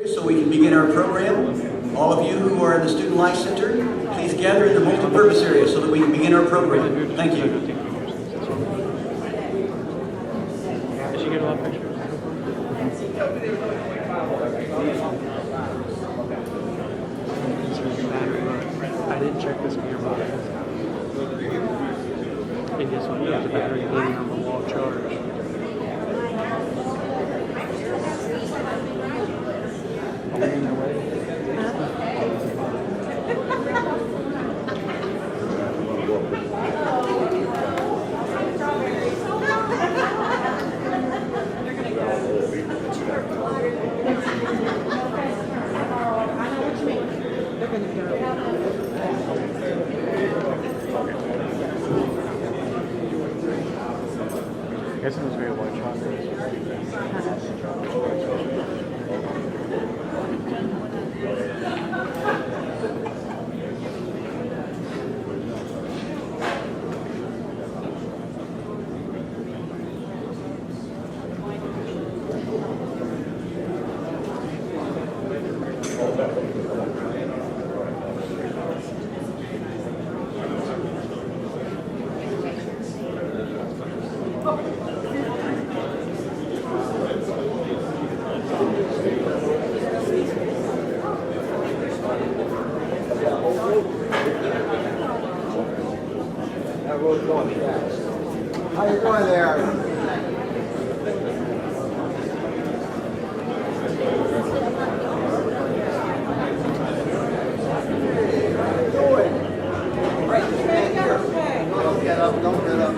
So we can begin our program. All of you who are in the Student Life Center, please gather in the multi-purpose area so that we can begin our program. Thank you. Did you get a lot of pictures? I didn't check this gearbox. It just went down to battery being on the wall charge. Are we in their way? I guess it was very white chocolate. How you doing there? Don't get up, don't get up.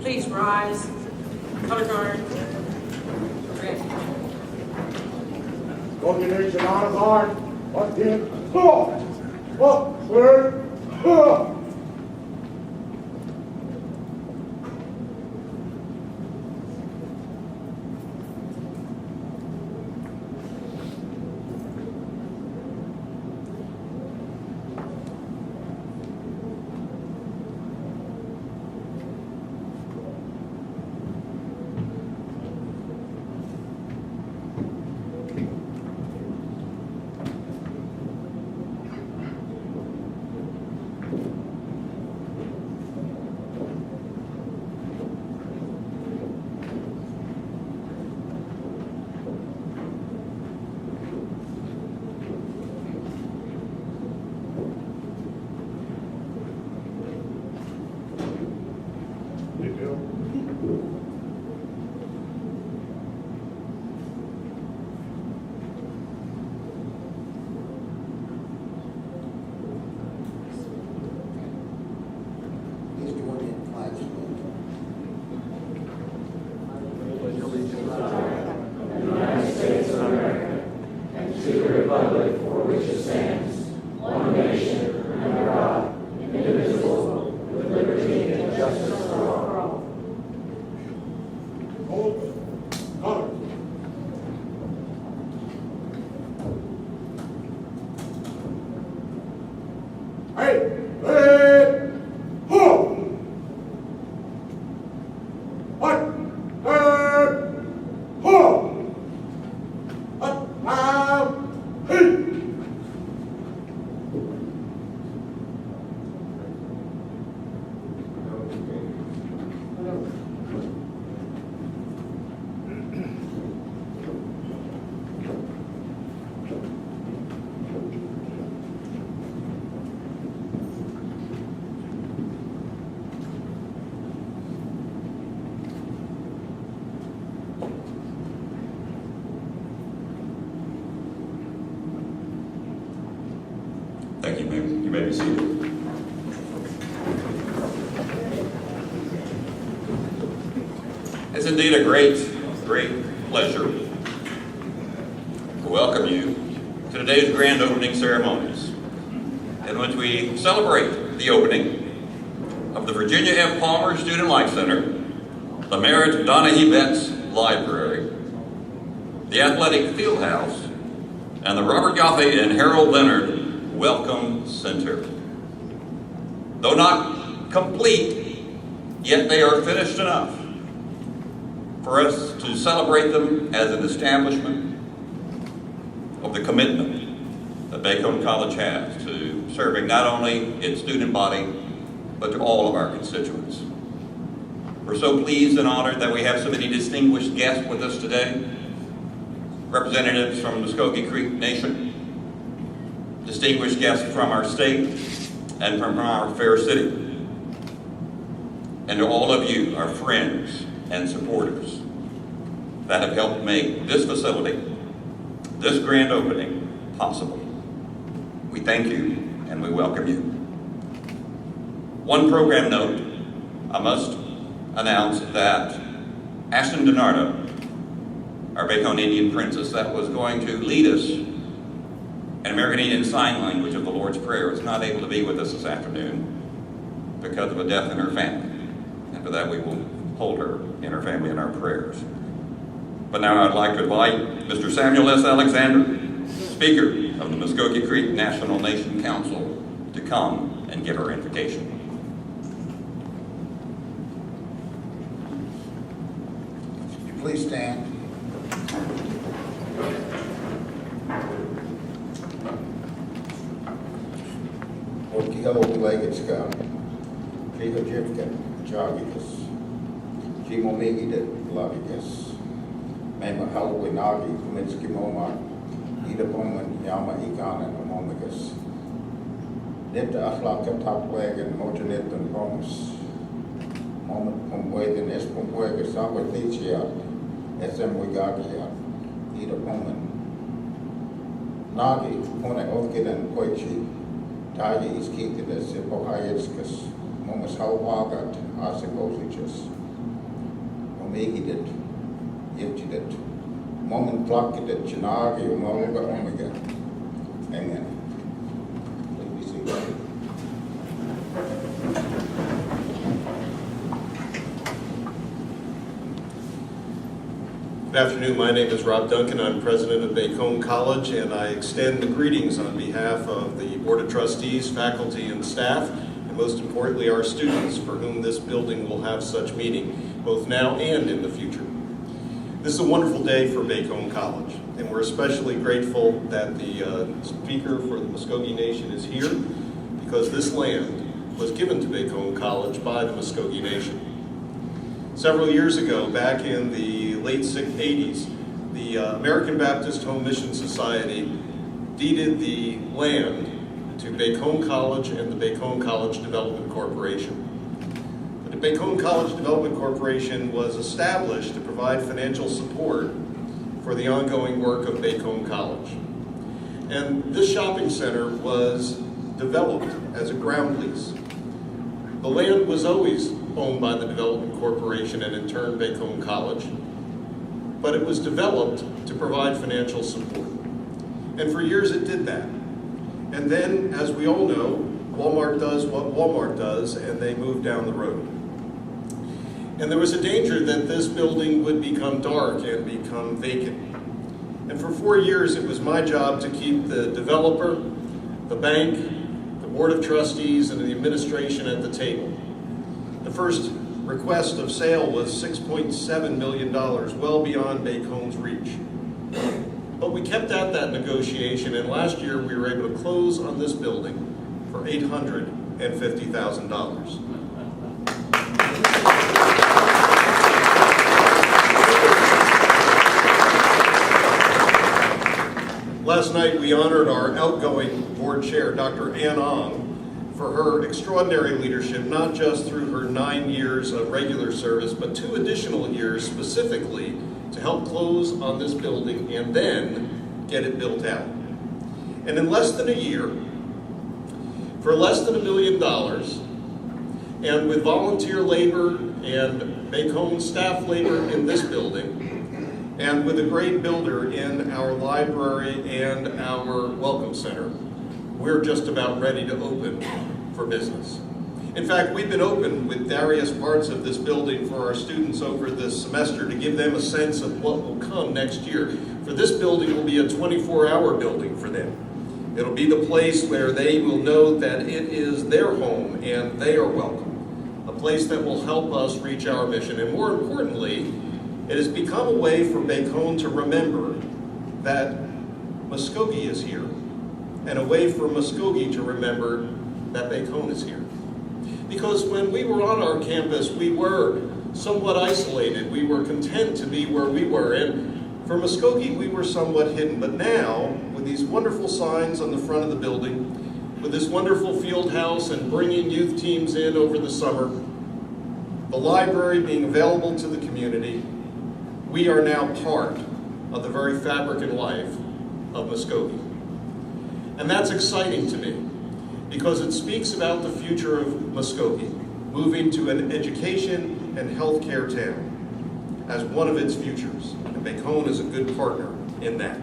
Please rise. Color guard. Ready. Coordination on guard. What in? Up, sir. Please join me in flag salute. Hold. Color. Hey, red, ho! What, red, ho! What, now, hey! Thank you, Mayor. You may be seated. It's indeed a great pleasure to welcome you to today's grand opening ceremonies, in which we celebrate the opening of the Virginia F. Palmer Student Life Center, the Merritt Donahue Betts Library, the Athletic Fieldhouse, and the Robert Yaffe and Harold Leonard Welcome Center. Though not complete, yet they are finished enough for us to celebrate them as an establishment of the commitment that Bacone College has to serving not only its student body, but to all of our constituents. We're so pleased and honored that we have so many distinguished guests with us today, representatives from Muskogee Creek Nation, distinguished guests from our state and from our fair city, and to all of you, our friends and supporters that have helped make this facility, this grand opening, possible. We thank you and we welcome you. One program note, I must announce that Ashton DiNardo, our Bacone Indian princess that was going to lead us in American Indian Sign Language of the Lord's Prayer, is not able to be with us this afternoon because of a death in her family. And for that we will hold her and her family in our prayers. But now I'd like to invite Mr. Samuel S. Alexander, Speaker of the Muskogee Creek National Nation Council, to come and give her invocation. Please stand. Okiholegetska, Kihojivka, Jagikas, Kimomigida, Lagikas, Mema Halwinagi, Kumitski Moma, Ida Bowman, Yama Ikan, and Amomikas. Nipta Aflaka Tapwag and Mojanet and Bomus. Moment Pomway and Espomway que sabe teachia, SMWGAGIA, Ida Poman. Nagi, Pone Ovkidan Koichi, Taji is Kiki, the Sipohayetskas, Momas Halwagat, Asiposichus. Omegi did, Yipchi did, Moment Plucky did, Chinagi, Umoga Omega. Amen. Please be seated. Good afternoon. My name is Rob Duncan. I'm president of Bacone College, and I extend the greetings on behalf of the Board of Trustees, faculty, and staff, and most importantly, our students, for whom this building will have such meaning, both now and in the future. This is a wonderful day for Bacone College, and we're especially grateful that the speaker for the Muskogee Nation is here, because this land was given to Bacone College by the Muskogee Nation. Several years ago, back in the late 80s, the American Baptist Home Mission Society deeded the land to Bacone College and the Bacone College Development Corporation. The Bacone College Development Corporation was established to provide financial support for the ongoing work of Bacone College. And this shopping center was developed as a ground lease. The land was always owned by the Development Corporation and in turn Bacone College, but it was developed to provide financial support. And for years it did that. And then, as we all know, Walmart does what Walmart does, and they moved down the road. And there was a danger that this building would become dark and become vacant. And for 4 years it was my job to keep the developer, the bank, the Board of Trustees, and the administration at the table. The first request of sale was $6.7 million, well beyond Bacone's reach. But we kept at that negotiation, and last year we were able to close on this building for $850,000. Last night we honored our outgoing board chair, Dr. Ann Ong, for her extraordinary leadership, not just through her 9 years of regular service, but 2 additional years specifically to help close on this building and then get it built out. And in less than a year, for less than $1 million, and with volunteer labor and Bacone staff labor in this building, and with a great builder in our library and our welcome center, we're just about ready to open for business. In fact, we've been open with various parts of this building for our students over this semester to give them a sense of what will come next year. For this building will be a 24-hour building for them. It'll be the place where they will know that it is their home and they are welcome. A place that will help us reach our mission. And more importantly, it has become a way for Bacone to remember that Muskogee is here, and a way for Muskogee to remember that Bacone is here. Because when we were on our campus, we were somewhat isolated. We were content to be where we were. And for Muskogee, we were somewhat hidden. But now, with these wonderful signs on the front of the building, with this wonderful field house and bringing youth teams in over the summer, the library being available to the community, we are now part of the very fabric and life of Muskogee. And that's exciting to me, because it speaks about the future of Muskogee, moving to an education and healthcare town as one of its futures. And Bacone is a good partner in that.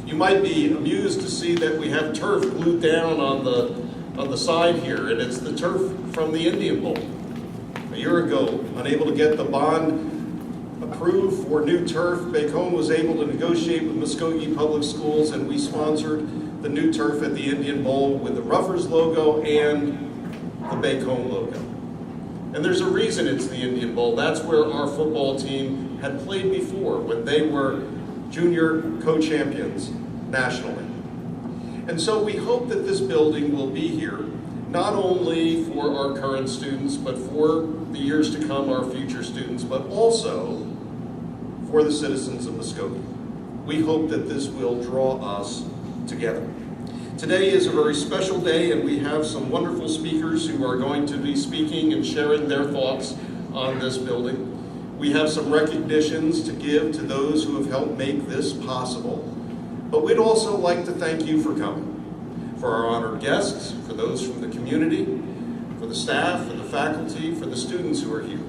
You might be amused to see that we have turf glued down on the side here, and it's the turf from the Indian Bowl. A year ago, unable to get the bond approved for new turf, Bacone was able to negotiate with Muskogee Public Schools, and we sponsored the new turf at the Indian Bowl with the Ruffers logo and the Bacone logo. And there's a reason it's the Indian Bowl. That's where our football team had played before, when they were junior co-champions nationally. And so we hope that this building will be here, not only for our current students, but for the years to come, our future students, but also for the citizens of Muskogee. We hope that this will draw us together. Today is a very special day, and we have some wonderful speakers who are going to be speaking and sharing their thoughts on this building. We have some recognitions to give to those who have helped make this possible, but we'd also like to thank you for coming, for our honored guests, for those from the community, for the staff, for the faculty, for the students who are here.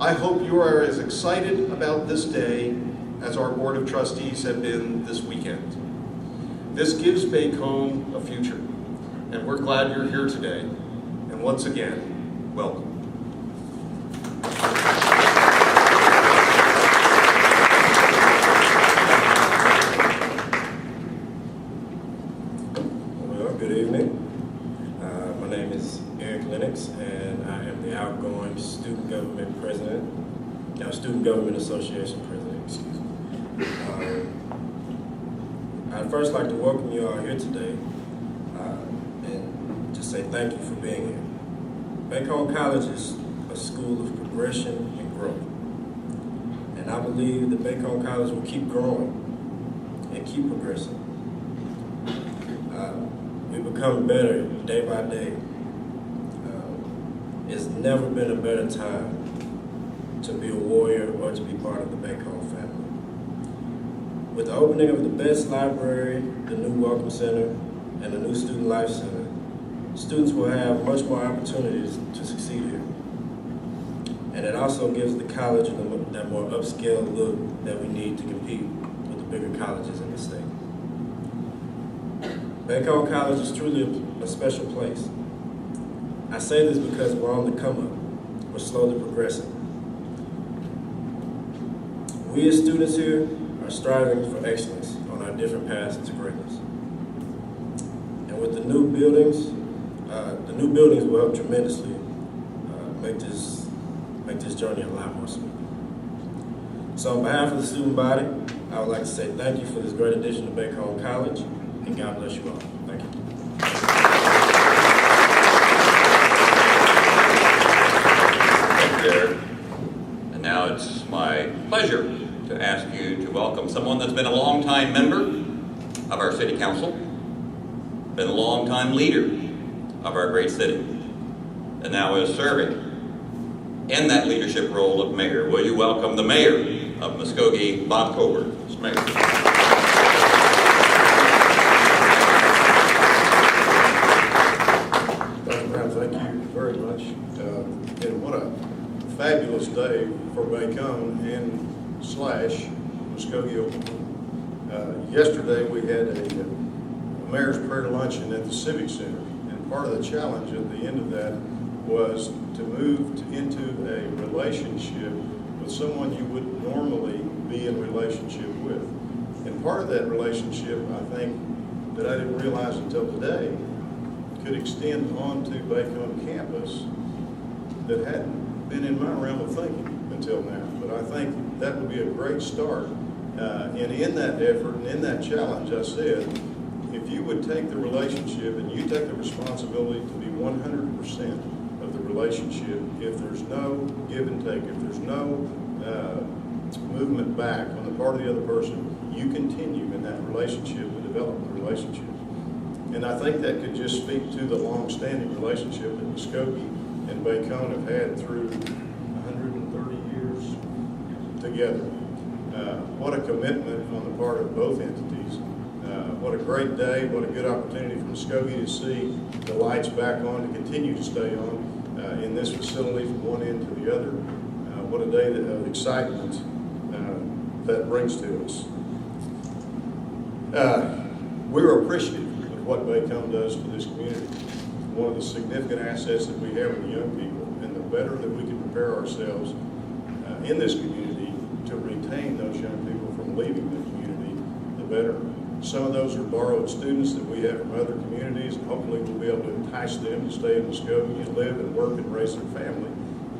I hope you are as excited about this day as our Board of Trustees have been this weekend. This gives Bacone a future, and we're glad you're here today. And once again, welcome. Well, good evening. My name is Eric Lennox, and I am the outgoing Student Government President, Student Government Association President, excuse me. I'd first like to welcome you all here today and just say thank you for being here. Bacone College is a school of progression and growth. And I believe that Bacone College will keep growing and keep progressing. We become better day by day. It's never been a better time to be a warrior or to be part of the Bacone family. With the opening of the best library, the new Welcome Center, and the new Student Life Center, students will have much more opportunities to succeed here. And it also gives the college that more upscale look that we need to compete with the bigger colleges in the state. Bacone College is truly a special place. I say this because we're on the come up. We're slowly progressing. We as students here are striving for excellence on our different paths to greatness. And with the new buildings will help tremendously make this journey a lot more smooth. So on behalf of the student body, I would like to say thank you for this great addition to Bacone College, and God bless you all. Thank you. Thank you, Derek. And now it's my pleasure to ask you to welcome someone that's been a longtime member of our city council, been a longtime leader of our great city, and now is serving in that leadership role of mayor. Will you welcome the mayor of Muskogee, Bob Colbert? Mayor. Dr. Brown, thank you very much. And what a fabulous day for Bacone and Muskogee, Oklahoma. Yesterday we had a mayor's prayer luncheon at the Civic Center, and part of the challenge at the end of that was to move into a relationship with someone you wouldn't normally be in relationship with. And part of that relationship, I think, that I didn't realize until today, could extend onto Bacone campus that hadn't been in my realm of thinking until now. But I think that would be a great start. And in that effort and in that challenge, I said, if you would take the relationship and you take the responsibility to be 100% of the relationship, if there's no give and take, if there's no movement back on the part of the other person, you continue in that relationship and develop the relationship. And I think that could just speak to the long-standing relationship that Muskogee and Bacone have had through 130 years together. What a commitment on the part of both entities. What a great day, what a good opportunity for Muskogee to see the lights back on, to continue to stay on in this facility from one end to the other. What a day of excitement that brings to us. We're appreciative of what Bacone does for this community. One of the significant assets that we have with the young people, and the better that we can prepare ourselves in this community to retain those young people from leaving the community, the better. Some of those are borrowed students that we have from other communities, and hopefully we'll be able to entice them to stay in Muskogee and live and work and raise their family.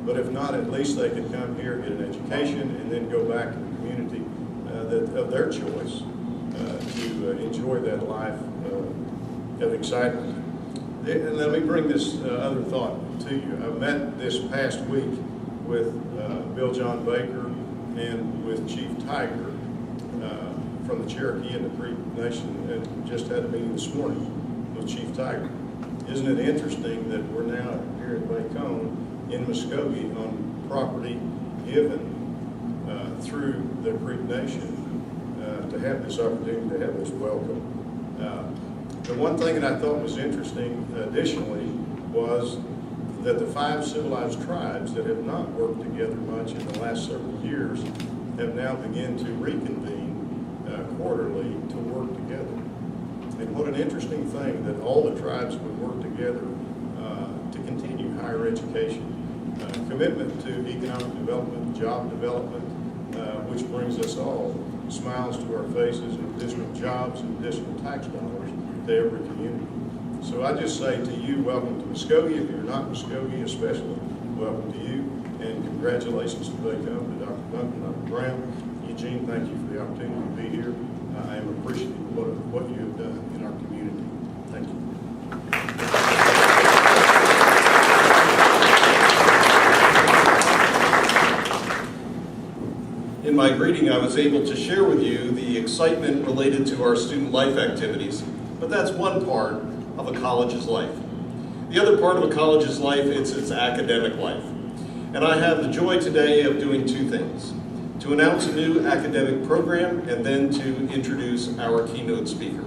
But if not, at least they can come here, get an education, and then go back to the community of their choice to enjoy that life of excitement. And let me bring this other thought to you. I met this past week with Bill John Baker and with Chief Tiger from the Cherokee and the Creek Nation, and just had a meeting this morning with Chief Tiger. Isn't it interesting that we're now here at Bacone in Muskogee on property given through the Creek Nation to have this opportunity, to have this welcome. The one thing that I thought was interesting additionally was that the 5 civilized tribes that have not worked together much in the last several years have now begun to reconvene quarterly to work together. And what an interesting thing that all the tribes would work together to continue higher education, commitment to economic development, job development, which brings us all smiles to our faces and additional jobs and additional tax dollars to every community. So I just say to you, welcome to Muskogee. If you're not Muskogee, especially, welcome to you. And congratulations to Bacone, to Dr. Duncan, Dr. Brown. Eugene, thank you for the opportunity to be here. I am appreciative of what you have done in our community. Thank you. In my greeting, I was able to share with you the excitement related to our student life activities, but that's one part of a college's life. The other part of a college's life is its academic life. And I have the joy today of doing 2 things: to announce a new academic program and then to introduce our keynote speaker.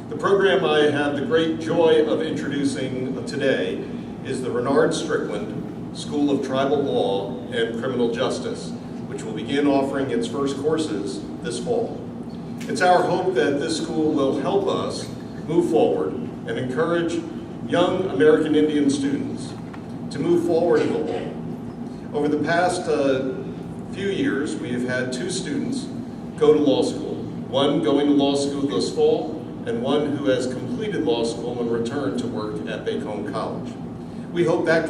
The program I have the great joy of introducing today is the Renard Strickland School of Tribal Law and Criminal Justice, which will begin offering its first courses this fall. It's our hope that this school will help us move forward and encourage young American Indian students to move forward in the law. Over the past few years, we have had 2 students go to law school, one going to law school this fall, and one who has completed law school and returned to work at Bacone College. We hope that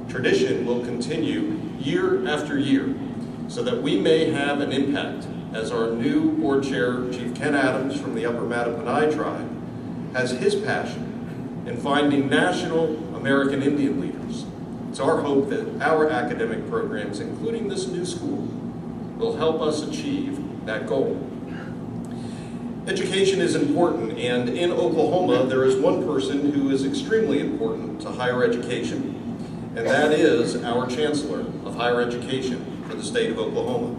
tradition will continue year after year so that we may have an impact as our new board chair, Chief Ken Adams from the Upper Mattaponi tribe, has his passion in finding national American Indian leaders. It's our hope that our academic programs, including this new school, will help us achieve that goal. Education is important, and in Oklahoma, there is one person who is extremely important to higher education, and that is our Chancellor of Higher Education for the state of Oklahoma.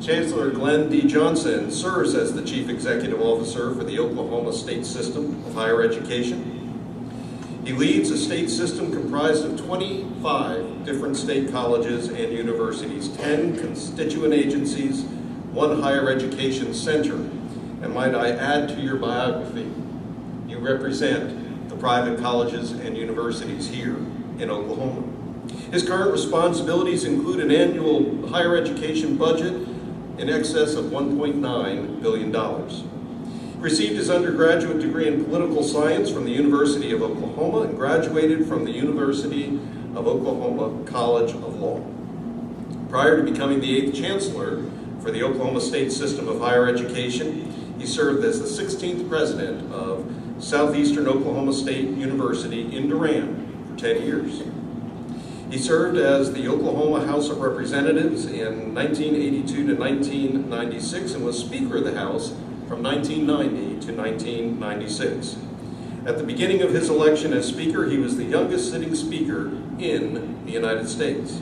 Chancellor Glenn D. Johnson serves as the Chief Executive Officer for the Oklahoma State System of Higher Education. He leads a state system comprised of 25 different state colleges and universities, 10 constituent agencies, 1 higher education center. And might I add to your biography, you represent the private colleges and universities here in Oklahoma. His current responsibilities include an annual higher education budget in excess of $1.9 billion. He received his undergraduate degree in political science from the University of Oklahoma and graduated from the University of Oklahoma College of Law. Prior to becoming the 8th Chancellor for the Oklahoma State System of Higher Education, he served as the 16th President of Southeastern Oklahoma State University in Durham for 10 years. He served as the Oklahoma House of Representatives in 1982 to 1996 and was Speaker of the House from 1990 to 1996. At the beginning of his election as Speaker, he was the youngest sitting Speaker in the United States.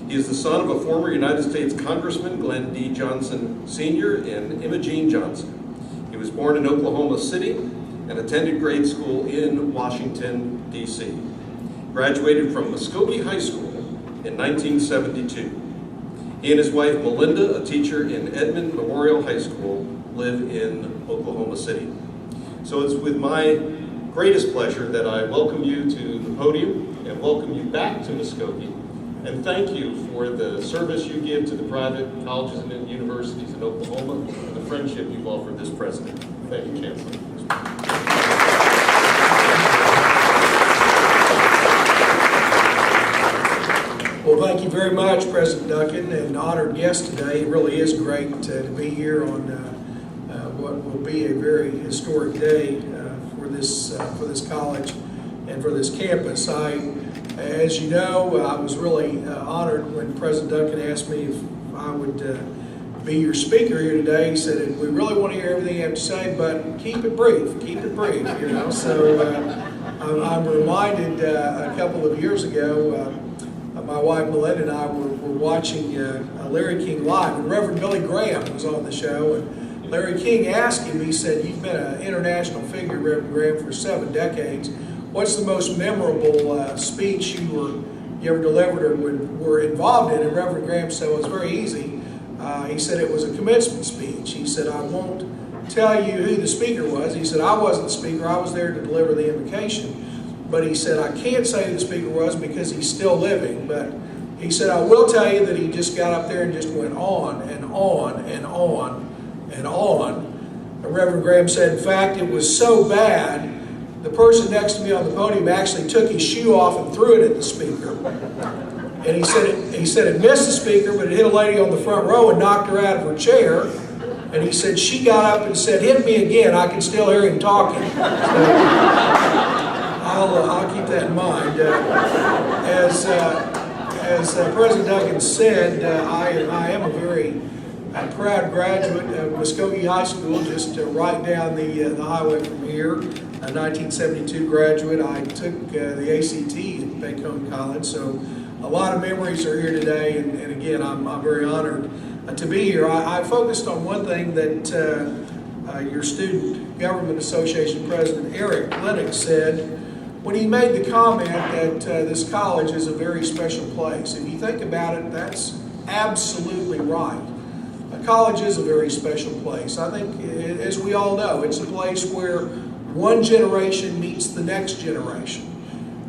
He is the son of a former United States Congressman, Glenn D. Johnson Sr. and Imogene Johnson. He was born in Oklahoma City and attended grade school in Washington, D.C. Graduated from Muskogee High School in 1972. He and his wife, Melinda, a teacher in Edmond Memorial High School, live in Oklahoma City. So it's with my greatest pleasure that I welcome you to the podium and welcome you back to Muskogee. And thank you for the service you give to the private colleges and universities in Oklahoma and the friendship you've offered this president. Thank you, Chancellor. Well, thank you very much, President Duncan, and honored guest today. It really is great to be here on what will be a very historic day for this college and for this campus. As you know, I was really honored when President Duncan asked me if I would be your speaker here today. He said, we really want to hear everything you have to say, but keep it brief, you know. So I'm reminded a couple of years ago, my wife Melinda and I were watching Larry King live, and Reverend Billy Graham was on the show, and Larry King asked him, he said, "You've been an international figure, Reverend Graham, for 7 decades. What's the most memorable speech you ever delivered or were involved in?" And Reverend Graham said, "Well, it's very easy." He said it was a commencement speech. He said, "I won't tell you who the speaker was." He said, "I wasn't the speaker, I was there to deliver the invocation. But he said, I can't say who the speaker was because he's still living. But he said, I will tell you that he just got up there and just went on and on and on and on." And Reverend Graham said, in fact, it was so bad, the person next to me on the podium actually took his shoe off and threw it at the speaker. And he said it missed the speaker, but it hit a lady on the front row and knocked her out of her chair. And he said she got up and said, "Hit me again, I can still hear him talking." So, I'll keep that in mind. As President Duncan said, I am a very proud graduate of Muskogee High School, just right down the highway from here. A 1972 graduate. I took the ACT at Bacone College, so a lot of memories are here today, and again, I'm very honored to be here. I focused on one thing that your Student Government Association President Eric Lennox said when he made the comment that this college is a very special place. If you think about it, that's absolutely right. A college is a very special place. I think, as we all know, it's a place where one generation meets the next generation.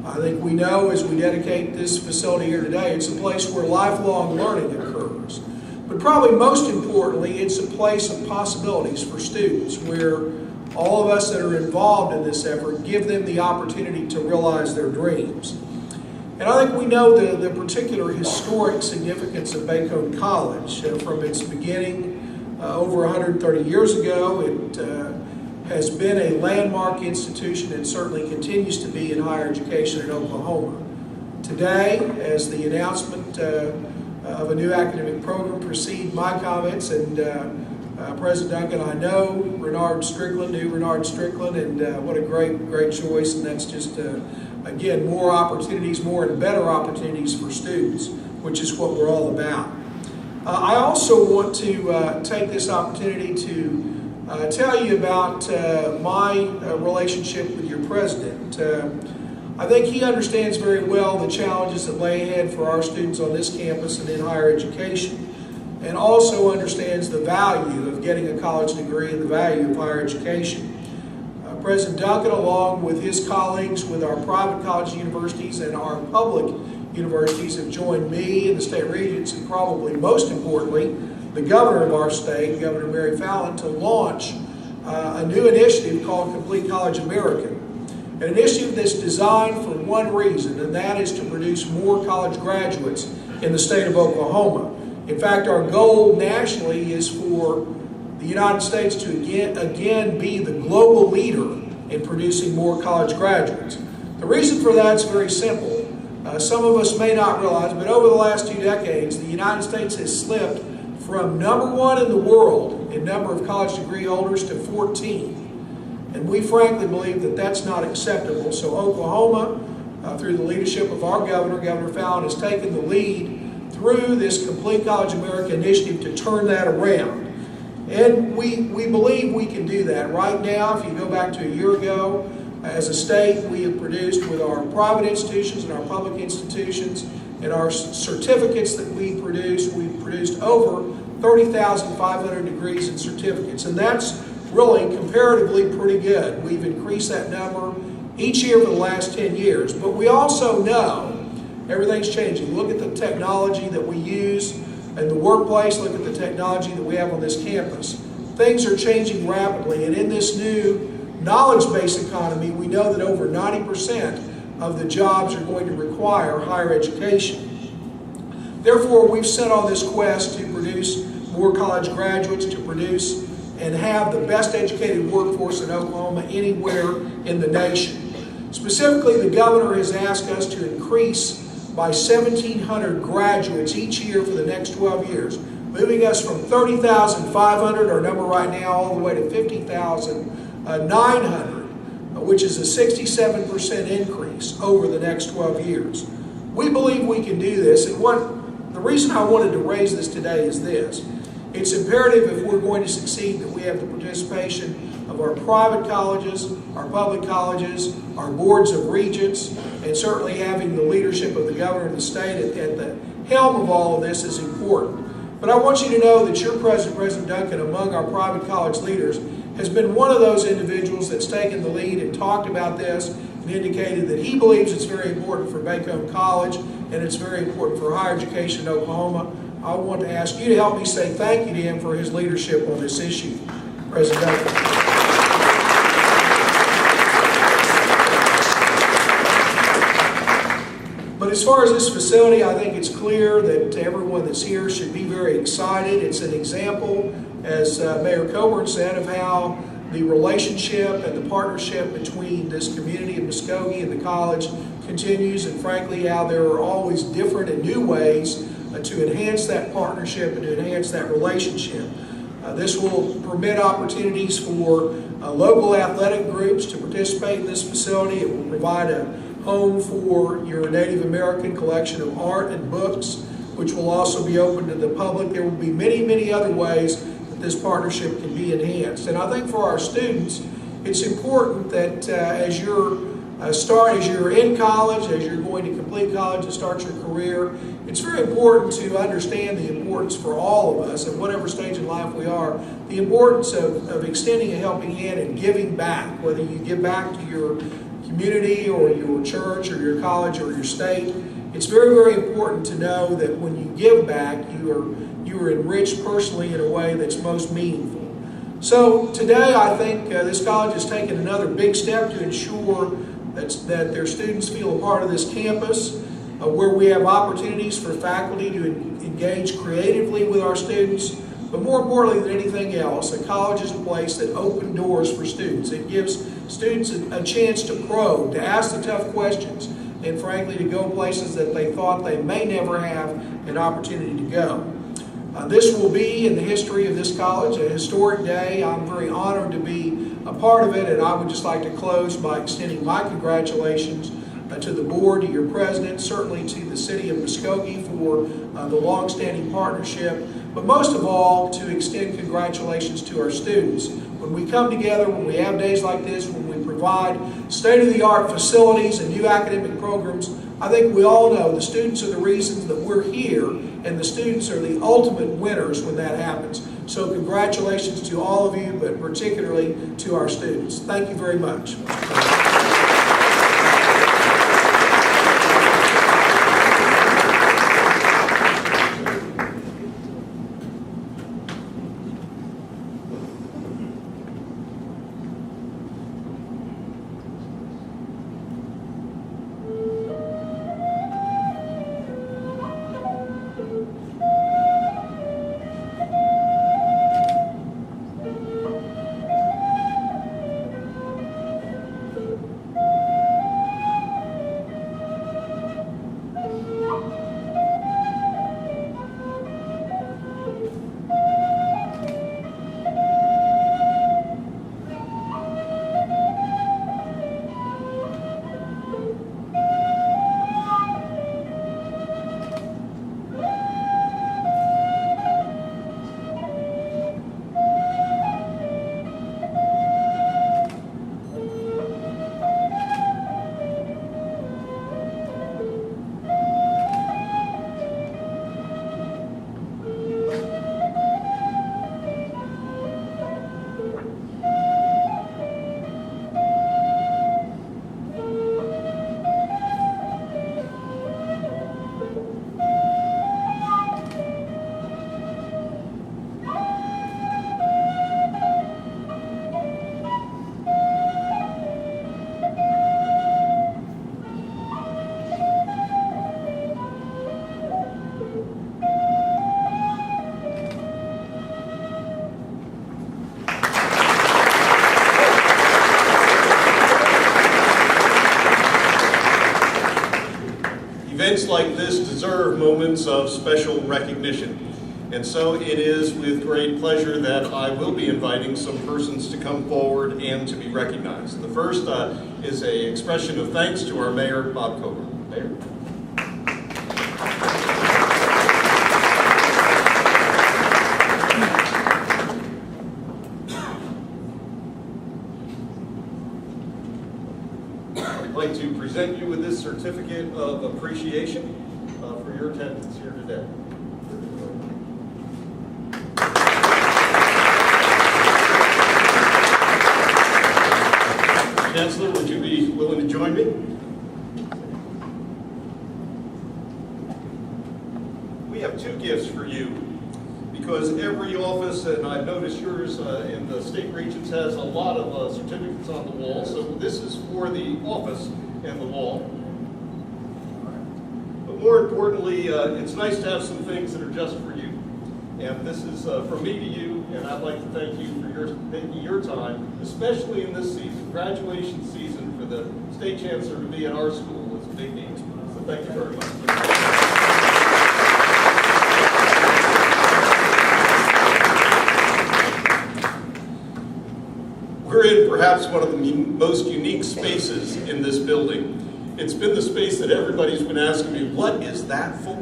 I think we know as we dedicate this facility here today, it's a place where lifelong learning occurs. But probably most importantly, it's a place of possibilities for students where all of us that are involved in this effort give them the opportunity to realize their dreams. And I think we know the particular historic significance of Bacone College. From its beginning over 130 years ago, it has been a landmark institution and certainly continues to be in higher education in Oklahoma. Today, as the announcement of a new academic program precede my comments, and President Duncan, I know knew Renard Strickland, and what a great choice, and that's just, again, more opportunities, more and better opportunities for students, which is what we're all about. I also want to take this opportunity to tell you about my relationship with your president. I think he understands very well the challenges that lay ahead for our students on this campus and in higher education, and also understands the value of getting a college degree and the value of higher education. President Duncan, along with his colleagues with our private college universities and our public universities, have joined me and the state regents, and probably most importantly, the governor of our state, Governor Mary Fallin, to launch a new initiative called Complete College America. An initiative that's designed for one reason, and that is to produce more college graduates in the state of Oklahoma. In fact, our goal nationally is for the United States to again be the global leader in producing more college graduates. The reason for that is very simple. Some of us may not realize, but over the last 2 decades, the United States has slipped from #1 in the world in number of college degree holders to 14. And we frankly believe that that's not acceptable. So Oklahoma, through the leadership of our governor, Governor Fallin, has taken the lead through this Complete College America initiative to turn that around. And we believe we can do that. Right now, if you go back to a year ago, as a state, we have produced with our private institutions and our public institutions and our certificates that we've produced over 30,500 degrees and certificates. And that's really comparatively pretty good. We've increased that number each year for the last 10 years. But we also know everything's changing. Look at the technology that we use in the workplace. Look at the technology that we have on this campus. Things are changing rapidly, and in this new knowledge-based economy, we know that over 90% of the jobs are going to require higher education. Therefore, we've set on this quest to produce more college graduates, to produce and have the best educated workforce in Oklahoma anywhere in the nation. Specifically, the governor has asked us to increase by 1,700 graduates each year for the next 12 years, moving us from 30,500, our number right now, all the way to 50,900, which is a 67% increase over the next 12 years. We believe we can do this, and the reason I wanted to raise this today is this. It's imperative if we're going to succeed that we have the participation of our private colleges, our public colleges, our boards of regents, and certainly having the leadership of the governor of the state at the helm of all of this is important. But I want you to know that your president, President Duncan, among our private college leaders, has been one of those individuals that's taken the lead and talked about this and indicated that he believes it's very important for Bacone College and it's very important for higher education in Oklahoma. I want to ask you to help me say thank you to him for his leadership on this issue. President Duncan. But as far as this facility, I think it's clear that everyone that's here should be very excited. It's an example, as Mayor Coburn said, of how the relationship and the partnership between this community of Muskogee and the college continues, and frankly how there are always different and new ways to enhance that partnership and to enhance that relationship. This will permit opportunities for local athletic groups to participate in this facility. It will provide a home for your Native American collection of art and books, which will also be open to the public. There will be many, many other ways that this partnership can be enhanced. And I think for our students, it's important that as you're in college, as you're going to complete college and start your career, it's very important to understand the importance for all of us at whatever stage in life we are, the importance of extending a helping hand and giving back, whether you give back to your community or your church or your college or your state. It's very, very important to know that when you give back, you are enriched personally in a way that's most meaningful. So today I think this college has taken another big step to ensure that their students feel a part of this campus, where we have opportunities for faculty to engage creatively with our students. But more importantly than anything else, a college is a place that opens doors for students. It gives students a chance to probe, to ask the tough questions, and frankly to go places that they thought they may never have an opportunity to go. This will be, in the history of this college, a historic day. I'm very honored to be a part of it, and I would just like to close by extending my congratulations to the board, to your president, certainly to the city of Muskogee for the long-standing partnership, but most of all to extend congratulations to our students. When we come together, when we have days like this, when we provide state-of-the-art facilities and new academic programs, I think we all know the students are the reasons that we're here, and the students are the ultimate winners when that happens. So congratulations to all of you, but particularly to our students. Thank you very much. Events like this deserve moments of special recognition. And so it is with great pleasure that I will be inviting some persons to come forward and to be recognized. The first is an expression of thanks to our Mayor, Bob Coburn. Mayor. here today. Chancellor, would you be willing to join me? We have two gifts for you, because every office, and I've noticed yours in the state regents, has a lot of certificates on the wall, so this is for the office and the wall. But more importantly, it's nice to have some things that are just for you. And this is from me to you, and I'd like to thank you for taking your time, especially in this season. Graduation season for the state chancellor to be at our school is a big deal. So thank you very much. We're in perhaps one of the most unique spaces in this building. It's been the space that everybody's been asking me, what is that for?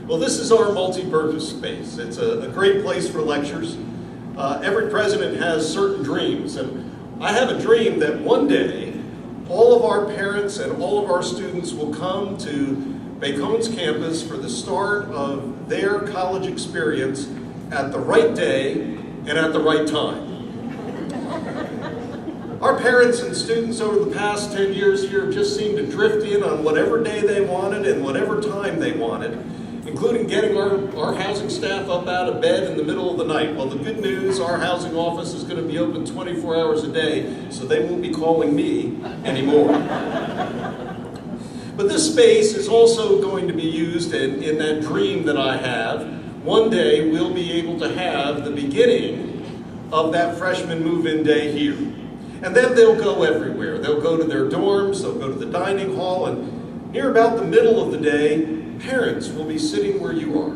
Well, this is our multi-purpose space. It's a great place for lectures. Every president has certain dreams, and I have a dream that one day all of our parents and all of our students will come to Bacone's campus for the start of their college experience at the right day and at the right time. Our parents and students over the past 10 years here just seemed to drift in on whatever day they wanted and whatever time they wanted, including getting our housing staff up out of bed in the middle of the night. Well, the good news, our housing office is going to be open 24 hours a day, so they won't be calling me anymore. But this space is also going to be used in that dream that I have. One day we'll be able to have the beginning of that freshman move-in day here. And then they'll go everywhere. They'll go to their dorms, they'll go to the dining hall, and near about the middle of the day, parents will be sitting where you are.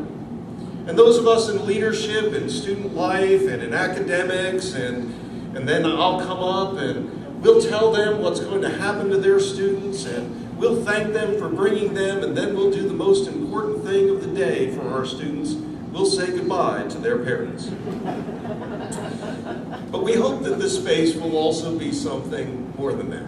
And those of us in leadership, in student life, and in academics, and then I'll come up and we'll tell them what's going to happen to their students, and we'll thank them for bringing them, and then we'll do the most important thing of the day for our students. We'll say goodbye to their parents. But we hope that this space will also be something more than that.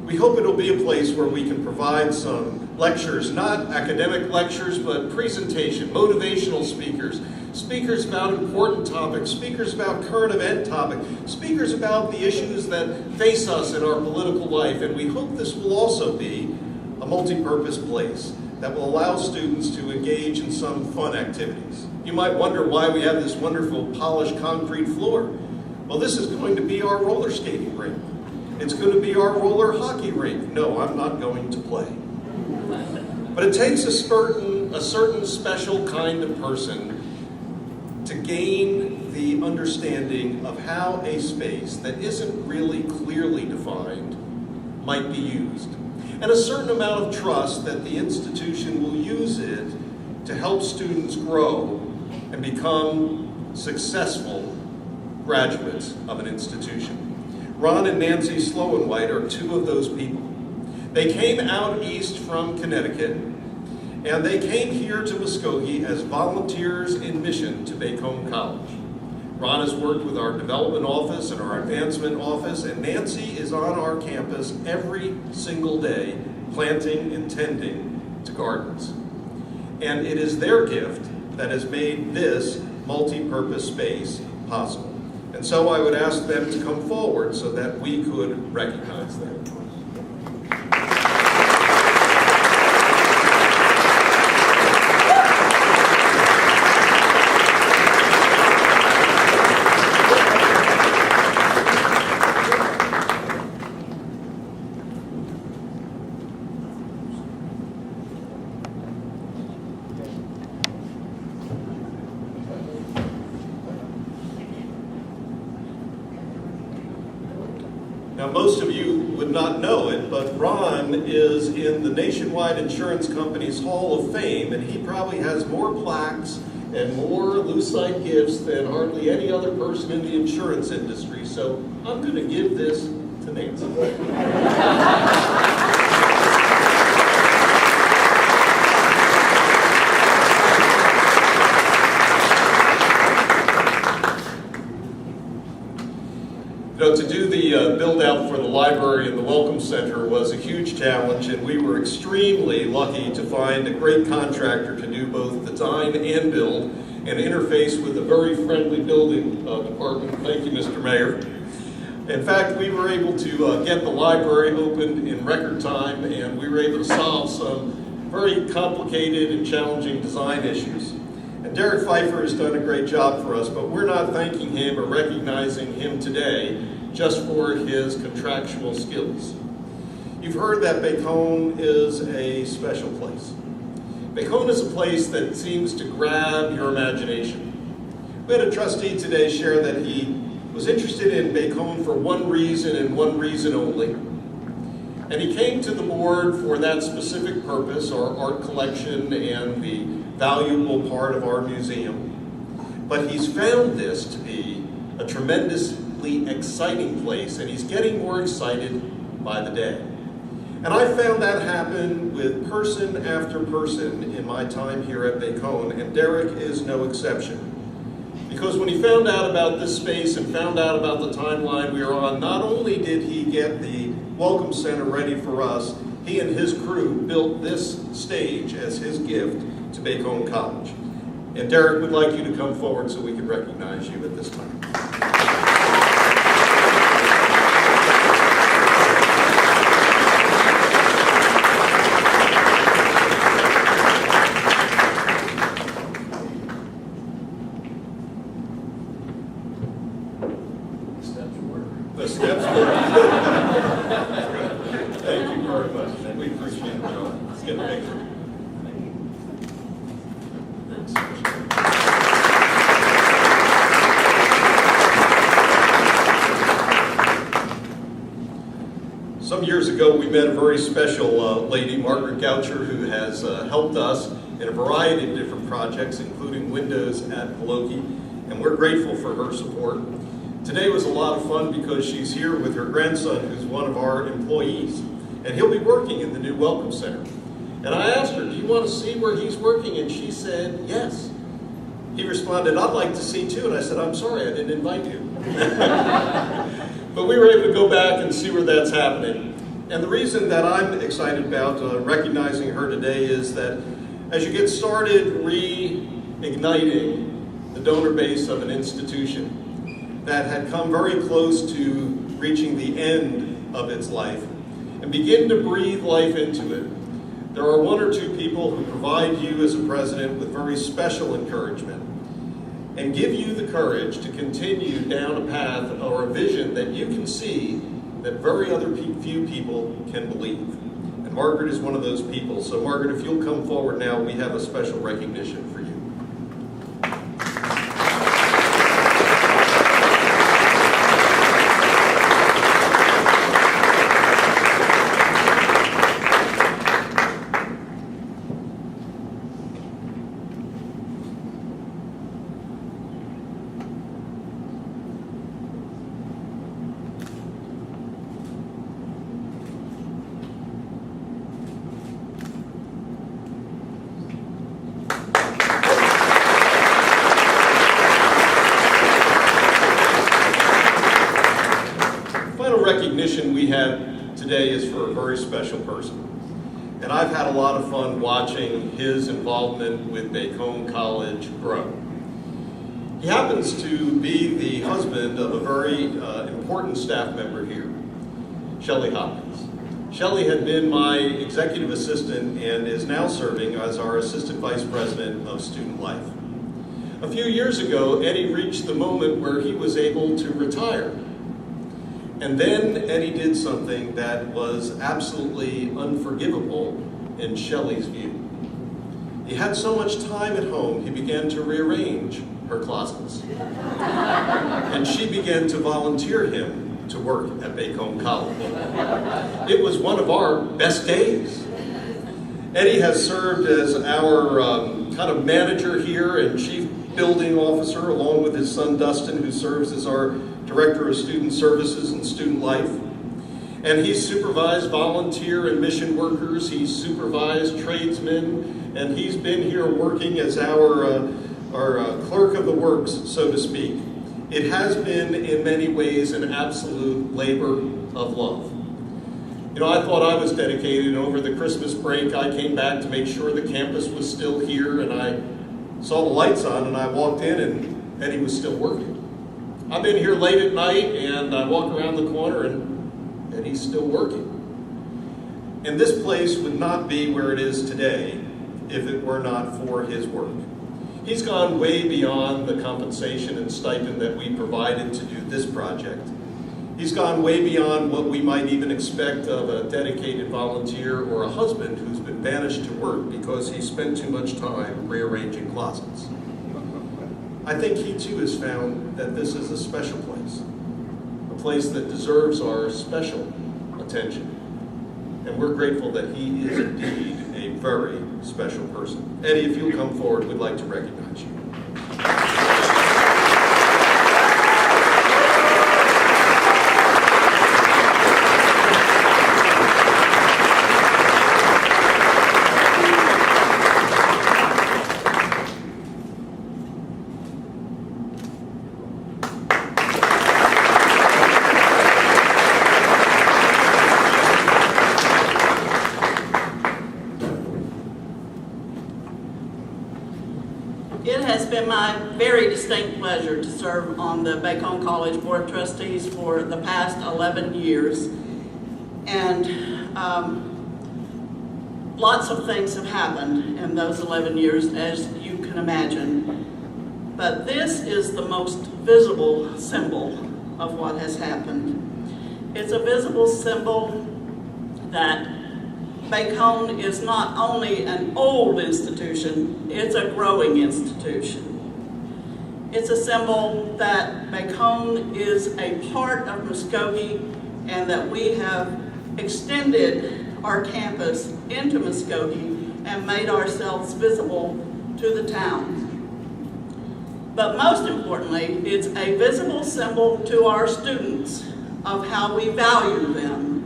We hope it'll be a place where we can provide some lectures, not academic lectures, but presentation, motivational speakers, speakers about important topics, speakers about current event topics, speakers about the issues that face us in our political life. And we hope this will also be a multi-purpose place that will allow students to engage in some fun activities. You might wonder why we have this wonderful polished concrete floor. Well, this is going to be our roller skating rink. It's going to be our roller hockey rink. No, I'm not going to play. But it takes a certain special kind of person to gain the understanding of how a space that isn't really clearly defined might be used. And a certain amount of trust that the institution will use it to help students grow and become successful graduates of an institution. Ron and Nancy Slowenwhite are two of those people. They came out east from Connecticut, and they came here to Muskogee as volunteers in mission to Bacone College. Ron has worked with our development office and our advancement office, and Nancy is on our campus every single day, planting and tending to gardens. And it is their gift that has made this multi-purpose space possible. And so I would ask them to come forward so that we could recognize them. Now, most of you would not know it, but Ron is in the Nationwide Insurance Company's Hall of Fame, and he probably has more plaques and more Lucite gifts than hardly any other person in the insurance industry. So I'm going to give this to Nancy. You know, to do the the build-out for the library and the Welcome Center was a huge challenge, and we were extremely lucky to find a great contractor to do both design and build, and interface with a very friendly building department. Thank you, Mr. Mayor. In fact, we were able to get the library opened in record time, and we were able to solve some very complicated and challenging design issues. And Derek Pfeiffer has done a great job for us, but we're not thanking him or recognizing him today just for his contractual skills. You've heard that Bacone is a special place. Bacone is a place that seems to grab your imagination. We had a trustee today share that he was interested in Bacone for one reason and one reason only. And he came to the board for that specific purpose, our art collection and the valuable part of our museum. But he's found this to be a tremendously exciting place, and he's getting more excited by the day. And I found that happen with person after person in my time here at Bacone, and Derek is no exception. Because when he found out about this space and found out about the timeline we are on, not only did he get the Welcome Center ready for us, he and his crew built this stage as his gift to Bacone College. And Derek would like you to come forward so we can recognize you at this time. The steps work. Thank you very much. We appreciate it. Let's get a picture. Some years ago, we met a very special lady, Margaret Goucher, who has helped us in a variety of different projects, including windows at Bacone, and we're grateful for her support. Today was a lot of fun because she's here with her grandson, who's one of our employees, and he'll be working in the new Welcome Center. And I asked her, do you want to see where he's working? And she said, yes. He responded, I'd like to see too. And I said, I'm sorry, I didn't invite you. But we were able to go back and see where that's happening. And the reason that I'm excited about recognizing her today is that as you get started reigniting the donor base of an institution that had come very close to reaching the end of its life, and begin to breathe life into it, there are one or two people who provide you as a president with very special encouragement and give you the courage to continue down a path or a vision that you can see that very few people can believe. And Margaret is one of those people. So Margaret, if you'll come forward now, we have a special recognition for you. Recognition we have today is for a very special person. And I've had a lot of fun watching his involvement with Bacone College grow. He happens to be the husband of a very important staff member here, Shelley Hopkins. Shelley had been my executive assistant and is now serving as our assistant vice president of student life. A few years ago, Eddie reached the moment where he was able to retire. And then Eddie did something that was absolutely unforgivable in Shelley's view. He had so much time at home, he began to rearrange her closets. And she began to volunteer him to work at Bacone College. It was one of our best days. Eddie has served as our kind of manager here and chief building officer, along with his son Dustin, who serves as our Director of Student Services and Student Life. And he's supervised volunteer and mission workers, he's supervised tradesmen, and he's been here working as our clerk of the works, so to speak. It has been, in many ways, an absolute labor of love. You know, I thought I was dedicated. Over the Christmas break, I came back to make sure the campus was still here, and I saw the lights on, and I walked in, and Eddie was still working. I'm in here late at night, and I walk around the corner, and Eddie's still working. And this place would not be where it is today if it were not for his work. He's gone way beyond the compensation and stipend that we provided to do this project. He's gone way beyond what we might even expect of a dedicated volunteer or a husband who's been banished to work because he spent too much time rearranging closets. I think he too has found that this is a special place that deserves our special attention. And we're grateful that he is indeed a very special person. Eddie, if you'll come forward, we'd like to recognize you. It has been my very distinct pleasure to serve on the Bacone College Board of Trustees for the past 11 years. And lots of things have happened in those 11 years, as you can imagine. But this is the most visible symbol of what has happened. It's a visible symbol that Bacone is not only an old institution, it's a growing institution. It's a symbol that Bacone is a part of Muskogee and that we have extended our campus into Muskogee and made ourselves visible to the town. But most importantly, it's a visible symbol to our students of how we value them.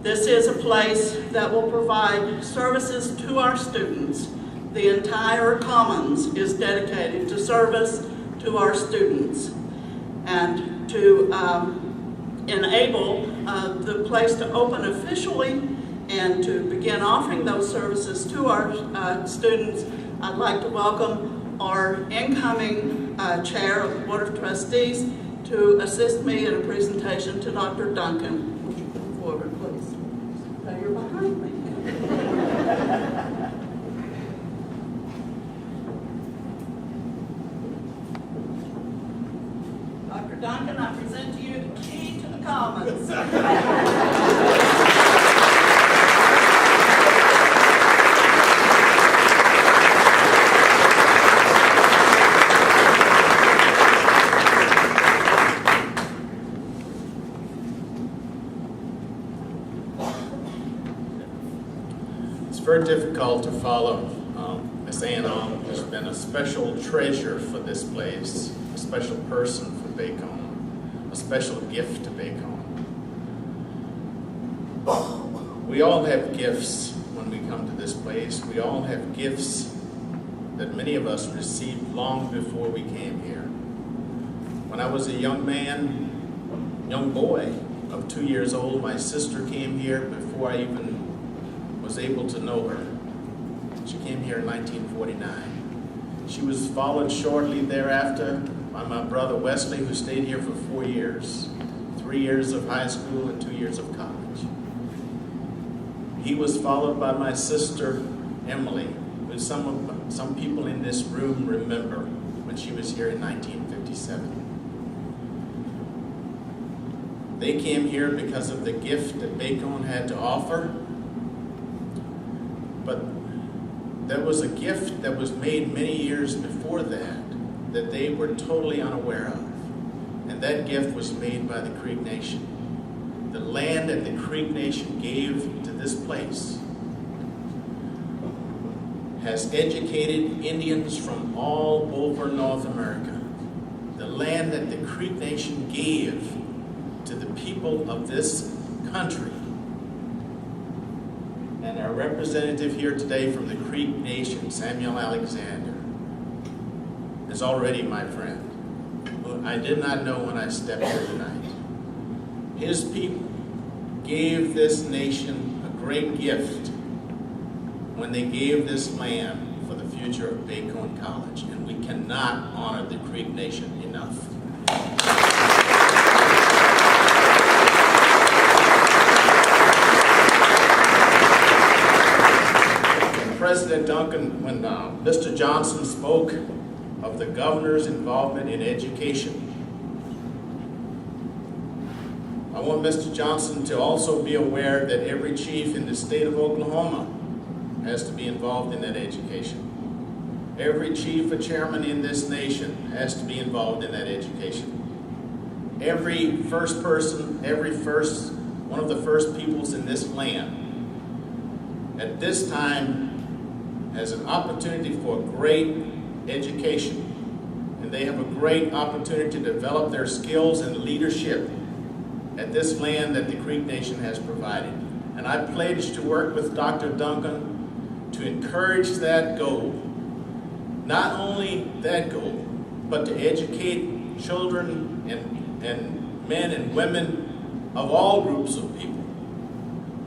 This is a place that will provide services to our students. The entire Commons is dedicated to service to our students and to enable the place to open officially and to begin offering those services to our students. I'd like to welcome our incoming chair of the Board of Trustees to assist me in a presentation to Dr. Duncan. Would you come forward, please? No, you're behind me. Dr. Duncan, I present to you the key to the Commons. It's very difficult to follow Ms. Ann-On, who's been a special treasure for this place, a special person for Bacone, a special gift to Bacone. We all have gifts when we come to this place. We all have gifts that many of us received long before we came here. When I was a young boy of 2 years old, my sister came here before I even was able to know her. She came here in 1949. She was followed shortly thereafter by my brother Wesley, who stayed here for 4 years, 3 years of high school and 2 years of college. He was followed by my sister Emily, who some people in this room remember when she was here in 1957. They came here because of the gift that Bacone had to offer. But there was a gift that was made many years before that they were totally unaware of. And that gift was made by the Creek Nation. The land that the Creek Nation gave to this place has educated Indians from all over North America. The land that the Creek Nation gave to the people of this country. And our representative here today from the Creek Nation, Samuel Alexander, is already my friend. I did not know when I stepped here tonight. His people gave this nation a great gift when they gave this land for the future of Bacone College, and we cannot honor the Creek Nation enough. President Duncan, when Mr. Johnson spoke of the governor's involvement in education, I want Mr. Johnson to also be aware that every chief in the state of Oklahoma has to be involved in that education. Every chief or chairman in this nation has to be involved in that education. Every first person, one of the first peoples in this land, at this time has an opportunity for great education. And they have a great opportunity to develop their skills and leadership at this land that the Creek Nation has provided. And I pledge to work with Dr. Duncan to encourage that goal. Not only that goal, but to educate children and men and women of all groups of people,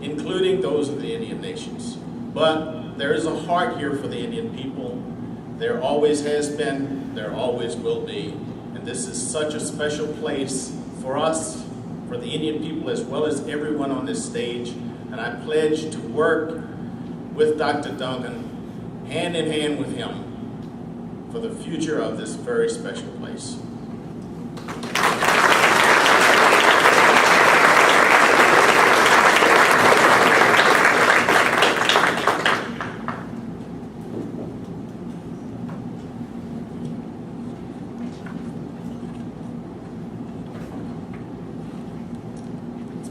including those of the Indian nations. But there is a heart here for the Indian people. There always has been, there always will be. And this is such a special place for us, for the Indian people, as well as everyone on this stage. And I pledge to work with Dr. Duncan, hand in hand with him, for the future of this very special place.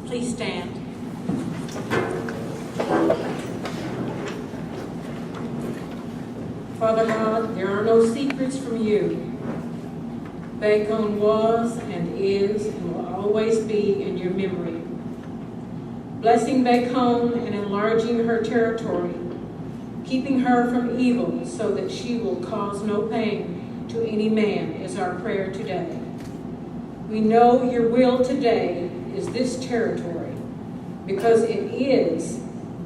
Please stand. Father God, there are no secrets from you. Bacone was and is and will always be in your memory. Blessing Bacone and enlarging her territory, keeping her from evil so that she will cause no pain to any man is our prayer today. We know your will today is this territory, because it is,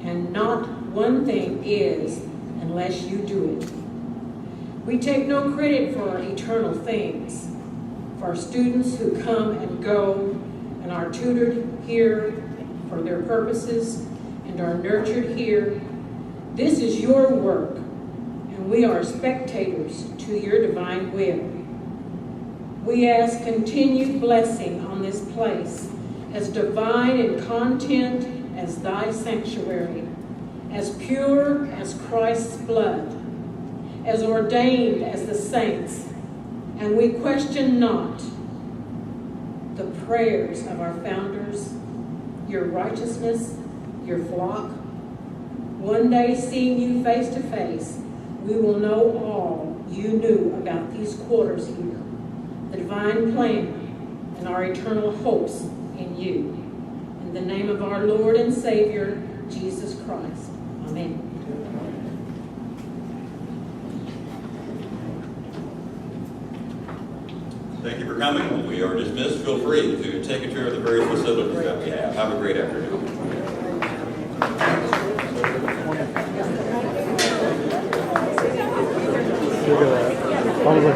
and not one thing is unless you do it. We take no credit for our eternal things, for our students who come and go and are tutored here for their purposes and are nurtured here. This is your work, and we are spectators to your divine will. We ask continued blessing on this place, as divine in content as thy sanctuary, as pure as Christ's blood, as ordained as the saints, and we question not the prayers of our founders, your righteousness, your flock. One day, seeing you face to face, we will know all you knew about these quarters here, the divine plan, and our eternal hopes in you. In the name of our Lord and Savior, Jesus Christ. Amen. Thank you for coming. We are dismissed. Feel free to take a tour of the various facilities that we have. Have a great afternoon. Look at that. I was like,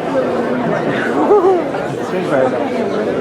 it's very bad.